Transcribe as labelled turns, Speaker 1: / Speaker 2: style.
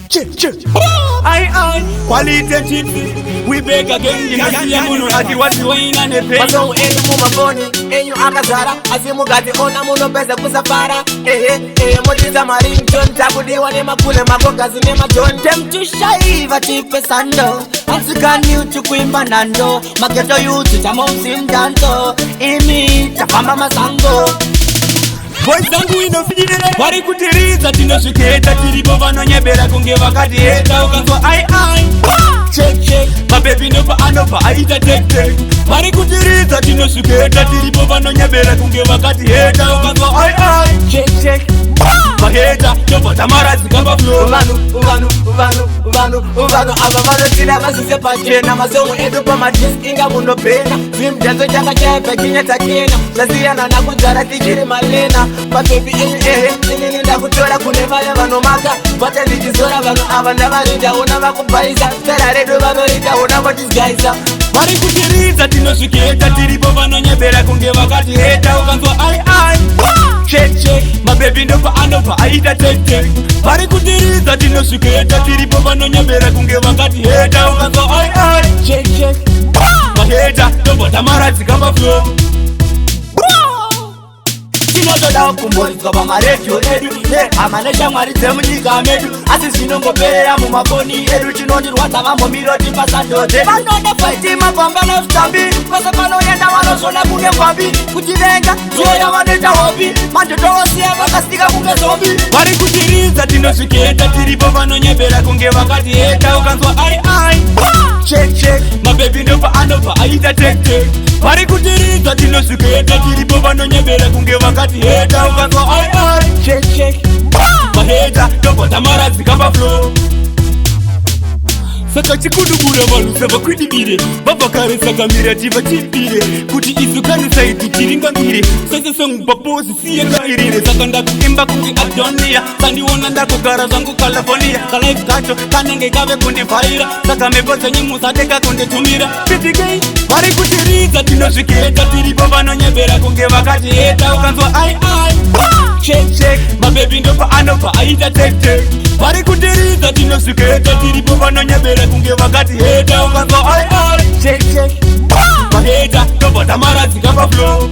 Speaker 1: Check. I quality Tipsy. We beg again. You see a moon at what you ain't on the pay.
Speaker 2: So any mama phone, any akazara, azimugati ona muno pesa kusafara. Motiza maring John Tabudi wane makule maboga zine majon. Them to shaiva tipe sando. Ansuka new to kuimba nando. Maketo you to tamom Zimdancehall. Imi tapamba masango.
Speaker 1: Boys zangu inofidile Wari Kutiridza tinosviketa tiripo vanonyebera kunge vakatieta ukanzwa ai check mabebi nopa anopa aita tek Wari Kutiridza tinosviketa tiripo vanonyebera kunge vakatieta ukanzwa ai check maheta topa tamaradzi kamba flow
Speaker 2: Uvanu ava vanotina vasise pachena masomo edu pamadis inga munopena Zimdancehall changa chepe kinyeta kena zasiyana nakudzara tichiri malena mabebi ini ndakutora kune vaya vanomaka vate ndichizora vanhu ava ndavaritaona vakubhaisa tera redu vanoritaona votisgaisa
Speaker 1: Wari Kutiridza tinosviketa tiripo vanonyebera kunge vakatiheta ukanzwa ai check mabebi ndopa anopa aita tek Wari Kutiridza tinosviketa tiripo vanonyebera kunge vakatiheta ukanzwa ai check maheta ndopa tamaradzi kamba flow
Speaker 2: tinotoda kumboridzwa pamaredhio edu hamane shamwari dzemunyika medu asi zvinongoperera mumafoni edu tinondirwadza vambomiroti pasadhodhe vanode faitima pambana zvitambi kwese panoenda vanozvona kunge kwambi kutivenga zoya vanoita hobi madhodhoosiya vakasika kunge zombi
Speaker 1: Wari Kutiridza tinosviketa tiripo vanonyebera kunge vakatiheta ukanzwa ai check mabebi ndopa anopa aita tek Wari Kutiridza tinosviketa tiripo vanonyebera kunge vakatiheta ukanzwa ai check maheta ndopa tamaradzi kamba flow saka chikudubura vanhu savakwidibire vabva kare saka miratiba timbire kuti isu kanisaiti tiringambire sese sengupapozi siyengairire saka ndakuimba kunge adonia sandiona ndakugara zvangu california kalife kacho kanenge kave kundivhaira saka mhepo dzenyu musadeka kunditumira PTK Wari Kutiridza tinosviketa tiripo vanonyebera kunge vakatiheta ukanzwa ai check mabebi ndopa anopa aita tek Wari Kutiridza tinosviketa tiripo vanonyebera kunge vakatiheta ukanzwa ai check maheta ndopa tamaradzi kamba flow